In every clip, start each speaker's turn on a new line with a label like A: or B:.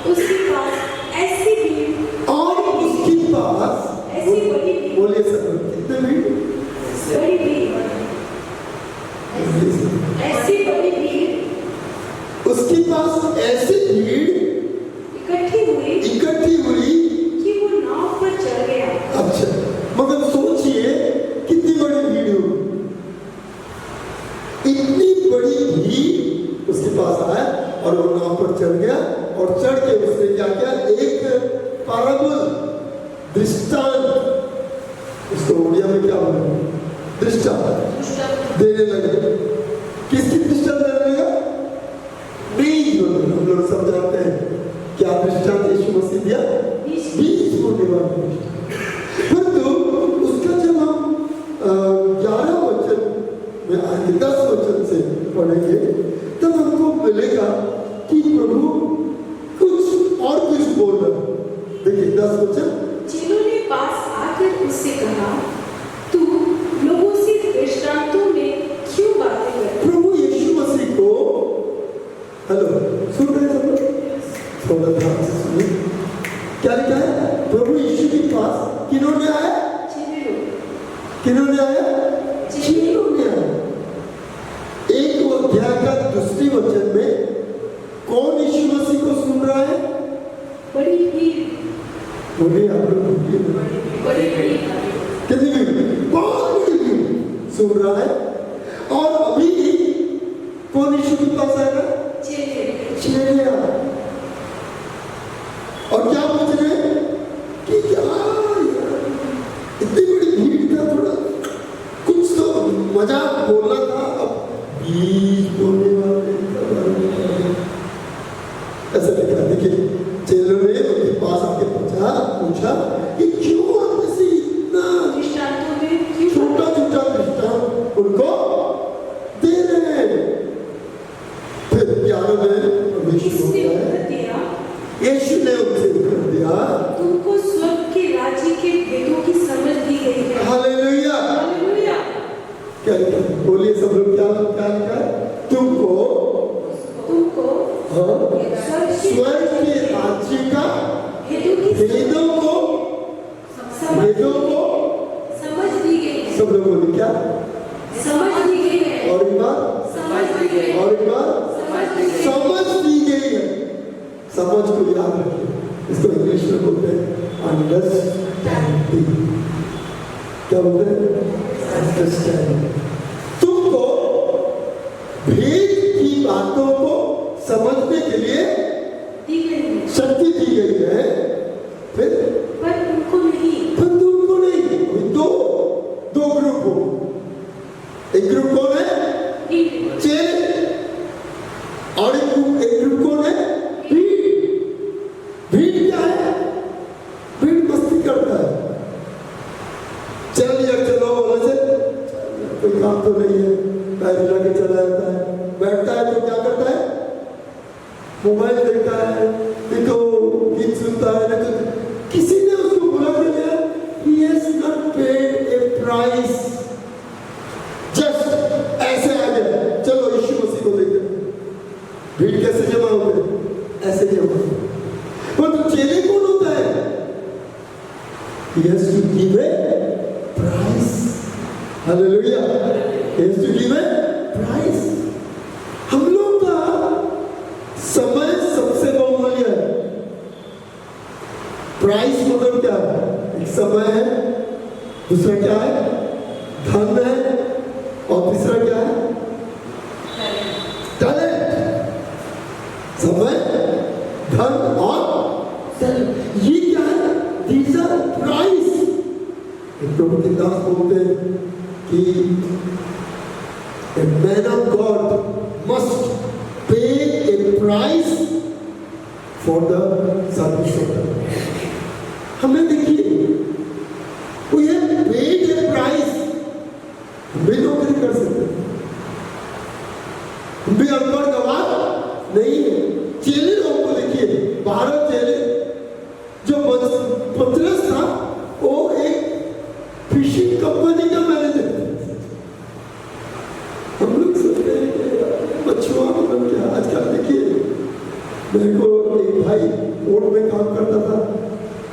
A: उसके पास ऐसी भीड़
B: और उसके पास
A: ऐसी बड़ी भीड़,
B: बोलिए सब कितने भीड़,
A: बड़ी भीड़, ऐसी बड़ी भीड़
B: उसके पास ऐसी भीड़ इकट्ठी हुई
A: कि वो नाव पर चढ़ गया।
B: अच्छा, मगर सोचिए कितनी बड़ी भीड़ होगी। इतनी बड़ी भीड़ उसके पास आया और वो नाव पर चढ़ गया और चढ़ के उसने क्या किया, एक पैराबल, दृष्टांत, इसको उड़िया में क्या बोलेंगे, दृष्टांत देने लगे। किसकी दृष्टांत देने लगा? बीज बोलते, हम लोग सब जानते हैं क्या दृष्टांत यीशु मसीह दिया, बीज बोलने वाला। परंतु उसका जब हम 11 वचन में आगे 10 वचन से पढ़ेंगे तब हमको मिलेगा कि प्रभु कुछ और कुछ बोल रहा। देखिए 10 वचन,
A: जिन्होंने पास आकर उससे कहा, तू लोगों से दृष्टांतों में क्यों बातें करता है?
B: प्रभु यीशु मसीह को, हेलो सुन रहे हैं सब लोग, थोड़ा ध्यान से सुनिए क्या लिखा है। प्रभु यीशु के पास किन्होंने आया, किन्होंने आया, जिन्होंने आया। एक अध्याय का दूसरी वचन में कौन यीशु मसीह को सुन रहा है?
A: बड़ी भीड़,
B: बोलिए आप लोग,
A: बड़ी भीड़,
B: कितनी भीड़, बहुत बड़ी भीड़ सुन रहा है। और अभी कौन यीशु के पास आएगा? चेले और क्या पूछ रहे हैं कि क्या इतनी बड़ी भीड़ था, थोड़ा कुछ तो मजाक बोलना था, अब बीज बोलने वाले ऐसा लिख रहा। देखिए चेलों ने उनके पास आके पूछा कि क्यों आप ऐसे इतना
A: दृष्टांतों में क्यों
B: छोटा छोटा दृष्टांत उनको दे रहे हैं। फिर 11 में यीशु ने उनसे उत्तर दिया,
A: तुमको स्वर्ग के राज्य के भेदों की समझ दी गई है।
B: Hallelujah,
A: hallelujah.
B: क्या बोलिए सब लोग, क्या क्या लिखा? तुमको स्वर्ग के राज्य का भेदों को
A: समझ दी गई है।
B: सब लोग बोले क्या?
A: समझ दी गई है।
B: और एक बार
A: समझ दी गई है।
B: और एक बार समझ दी गई है। समझ को याद रखिए, इसको इंग्लिश में बोलते हैं अंडरस्टैंडिंग। क्या बोलते हैं? अंडरस्टैंडिंग। तुमको भेद की बातों को समझने के लिए शक्ति दी गई है, फिर
A: पर उनको नहीं,
B: दो ग्रुप हो। एक ग्रुप कौन है? चेले। और एक ग्रुप कौन है? भीड़ क्या है? भीड़ मस्ती करता है, चल यार चलो बोले से, कोई काम तो नहीं है, पैर जाके चला जाता है, बैठता है तो क्या करता है? मोबाइल देखता है, नहीं तो गीत सुनता है, नहीं तो किसी ने उसको बोला कि he has not paid a price, just ऐसे आ गया, चलो यीशु मसीह को देखते। भीड़ कैसे जमा होते? ऐसे जमा। पर तो चेले कौन होता है? He has to give a price. Hallelujah. He has to give a price. हम लोग का समय सबसे बहुमूल्य है। प्राइस मतलब क्या है? एक समय है, दूसरा क्या है? धन है, और तीसरा क्या है? टैलेंट। समय, धन और टैलेंट, ये क्या है? These are price. प्रभु के दास बोलते हैं कि a man of God must pay a price for the salvation. हमें देखिए, वो ये paid a price, हम भी नौकरी कर सकते हैं, हम भी अनपढ़ गवार नहीं है। चेले लोगों को देखिए, 12 चेले, जो पतरस था वो एक फिशिंग कंपनी का मैनेजर था। हम लोग सोचते हैं कि मछुआ मतलब क्या? आजकल देखिए, मेरे को एक भाई कोर्ट में काम करता था,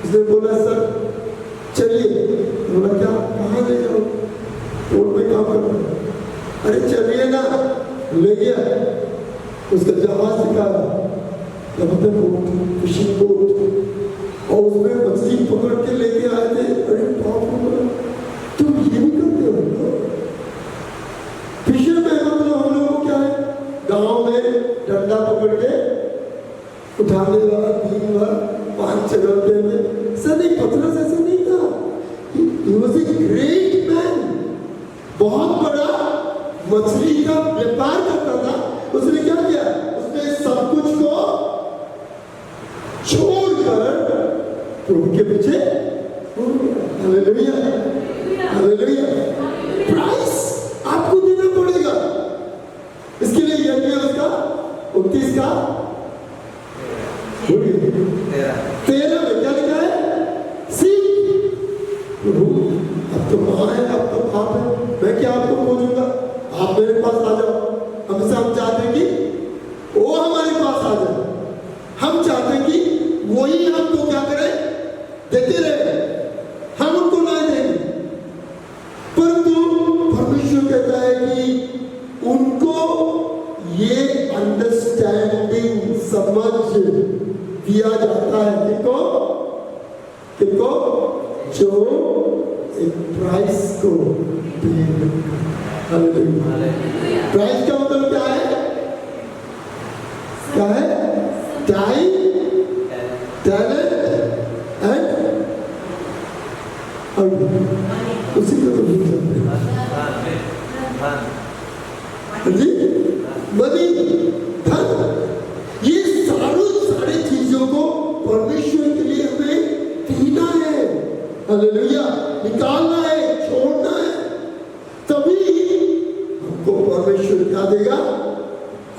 B: उसने बोला सर चलिए, बोला क्या, कहाँ ले जाओ, कोर्ट में काम करता था, अरे चलिए ना, ले गया, उसका जहाज दिखाया, फिशिंग बोट, और उसमें मछली पकड़ के लेके आए थे। अरे बाप रे, तुम ये भी करते हो? फिशर में मतलब हम लोगों को क्या है, गांव में डंडा पकड़ के उठाने वाला 3 बार 5-6 घंटे में, सर एक पतरस ऐसा नहीं था, he was a great man, बहुत बड़ा मछली का व्यापार करता था। उसने क्या किया, उसने सब कुछ को छोड़कर प्रभु के पीछे, हालेलुया, हालेलुया। प्राइस आपको देना पड़ेगा, इसके लिए यज्ञ उसका 29 का 13 में क्या लिखा है, सीख प्रभु, अब तो माँ है, अब तो बाप है, मैं क्या आपको खोजूंगा, आप मेरे पास आ जाओ। हम चाहते हैं कि वो हमारे पास आ जाए, हम चाहते हैं कि वही हमको क्या करे, देते रहे, हम उनको ना देंगे, परंतु परमेश्वर कहता है कि उनको ये अंडरस्टैंडिंग, समझ दिया जाता है, किनको जो एक प्राइस को, प्राइस का मतलब क्या है, क्या है, टाइम, टैलेंट एंड उसी को तो भूल सकते हैं जी, मनी, धन, ये सारी चीजों को परमेश्वर के लिए हमें देना है, हालेलुया, निकालना है, छोड़ना है, तभी हमको परमेश्वर क्या देगा,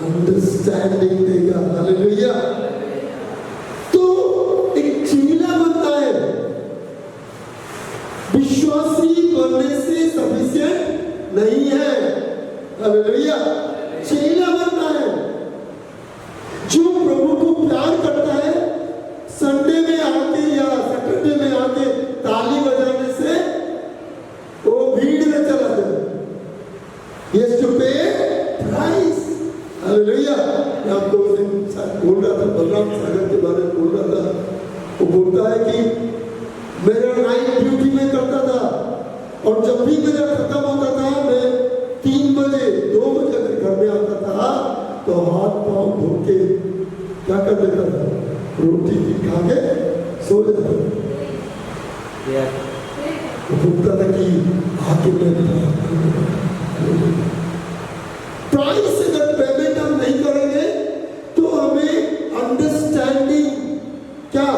B: अंडरस्टैंडिंग देगा, हालेलुया। तो एक चीला बनता है, विश्वासी बनने से सफिशिएंट नहीं है, हालेलुया, चेला बनना है। जो प्रभु को प्यार करता है, संडे में आके या सैटरडे में आके ताली बजाने से वो भीड़ में चला जाए, Yes to pay price, hallelujah. मैं आपको उस दिन बोल रहा था, बलराम सागर के बारे में बोल रहा था, वो बोलता है कि मेरा नाइट ड्यूटी में करता था, और जब भी मेरा खत्म होता था, मैं 3 बजे 2 बजे अगर घर में आता था, तो हाथ पांव धो के क्या कर देता था, रोटी खा के सो जाता था। वो बोलता था कि आके प्राइस अगर पेमेंट हम नहीं करेंगे तो हमें अंडरस्टैंडिंग, क्या,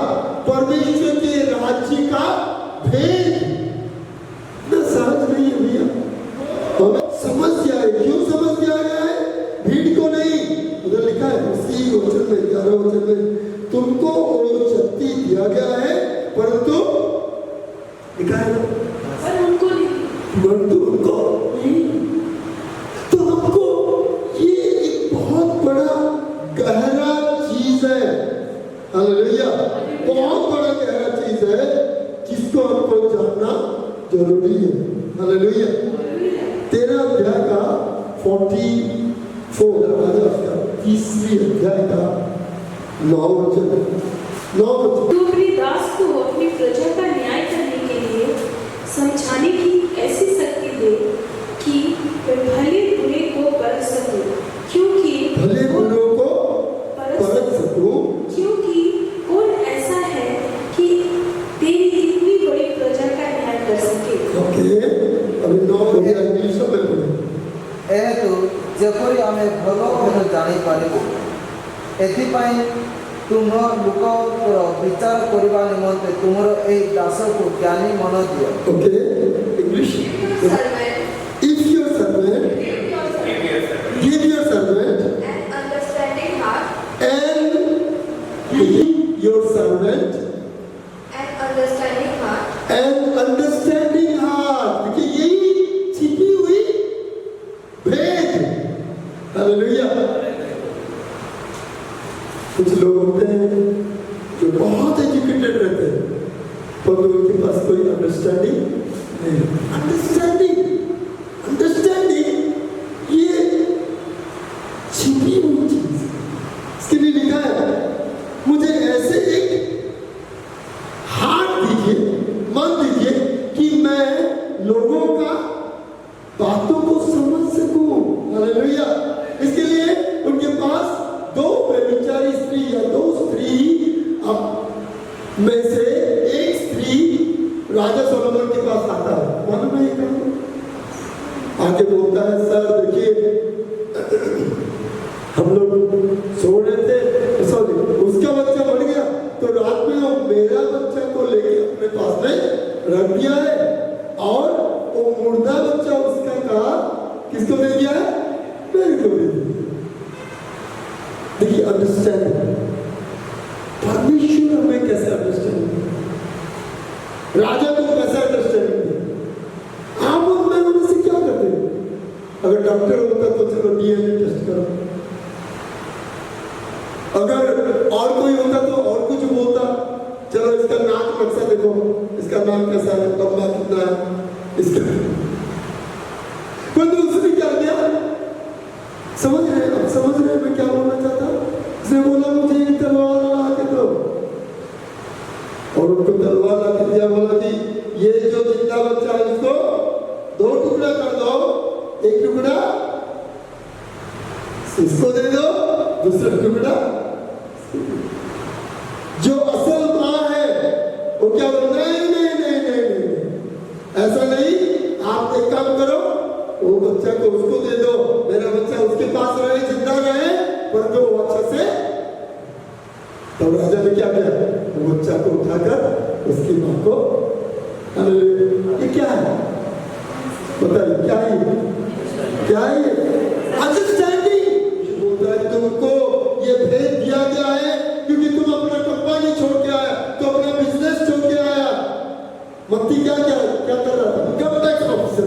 B: परमेश्वर के राज्य का भेद न सहज नहीं है भैया, हमें समझ गया है। क्यों समझ गया है, भीड़ को नहीं, उधर लिखा है उसी वचन में 11 वचन में, तुमको वो शक्ति दिया गया है, परंतु लिखा है ना, परंतु उनको नहीं। तो हमको ये एक बहुत बड़ा गहरा चीज है, हालेलुया, बहुत बड़ा गहरा चीज है, जिसको हमको जानना जरूरी है, हालेलुया। 13 अध्याय का 44 राजा का 3री अध्याय का 9 वचन।
A: तू अपने दास को अपनी प्रजा का न्याय करने के लिए समझाने की ऐसी शक्ति दे कि वे भले बुरे को परख सको, क्योंकि
B: भले बुरे को परख सको,
C: क्योंकि कौन ऐसा है कि तेरी इतनी बड़ी प्रजा का न्याय कर सके।
B: ओके, अभी 9 बजे इंग्लिश में पढ़े।
D: एहेतु जेपरि आमे भलो भेद जानि पारिबु, एथिपाई तुम लोक विचार करबा निमंते तुमर ए दास को ज्ञानी मन दियो।
B: Okay, English. If your servant give your servant
C: an understanding heart,
B: and give your servant
C: an understanding heart,
B: and understanding heart, देखिए यही छिपी हुई भेद, हालेलुया। कुछ लोग होते हैं अंडरस्टैंडिंग नहीं। अंडरस्टैंडिंग ये छिपी हुई चीज। इसके लिए लिखा है, मुझे ऐसे एक हार्ट दीजिए, मन दीजिए कि मैं लोगों का बातों को समझ सकूं। हालेलुया। इसके लिए उनके पास 2 व्यभिचारी स्त्री या 2 स्त्री में से एक स्त्री राजा सोलोमन के पास आता है। मालूम है क्या? आके बोलता है, सर देखिए हम लोग सो रहे थे, सॉरी उसका बच्चा मर गया, तो रात में वो मेरा बच्चा को लेके अपने पास में रख दिया है और वो मुर्दा बच्चा उसका कहा किसको दे दिया है? मेरे को दे दिया। देखिए अंडरस्टैंड, परमेश्वर हमें कैसे अंडरस्टैंड, राजा को कैसे अंडरस्टैंडिंग दिया। आप और मैं होने से क्या करते हैं? अगर डॉक्टर होता तो चलो डीएनए टेस्ट करो, अगर और कोई होता तो और कुछ बोलता, चलो इसका नाक नक्शा देखो, इसका नाम कैसा है, लंबा कितना है, इसका परंतु उसने क्या किया? समझ रहे हैं? अब समझ रहे हैं मैं क्या बोलना चाहता? उसने बोला मुझे एक तलवार ला के दो, और उनको तलवार ला के दिया। बोला कि ये जो जिंदा बच्चा है इसको 2 टुकड़ा कर दो, एक टुकड़ा इसको दे दो, दूसरा टुकड़ा। जो असल माँ है वो क्या बोल रहा है? नहीं, ऐसा नहीं, आप एक काम करो, वो बच्चा को उसको दे दो, मेरा बच्चा उसके पास रहे, जिंदा रहे, परंतु वो अच्छा से। तो राजा ने क्या किया? वो बच्चा को उठाकर उसकी माँ को, ये क्या है बताइए, क्या है? अंडरस्टैंडिंग। बोलता है तुमको ये भेद दिया गया है क्योंकि तुम अपना कंपनी छोड़ के आया, तो अपना बिजनेस छोड़ के आया। मत्ती क्या कर रहा था? इनकम टैक्स ऑफिसर,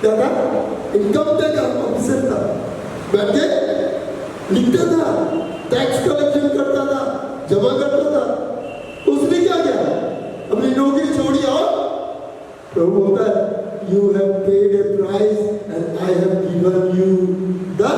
B: क्या था? इनकम टैक्स ऑफिसर था, बैठ के लिखता था, टैक्स कलेक्शन करता था, जमा करता था। उसने क्या किया? अपनी नौकरी छोड़ी और प्रभु बोलता है, You have paid a price and I have given you the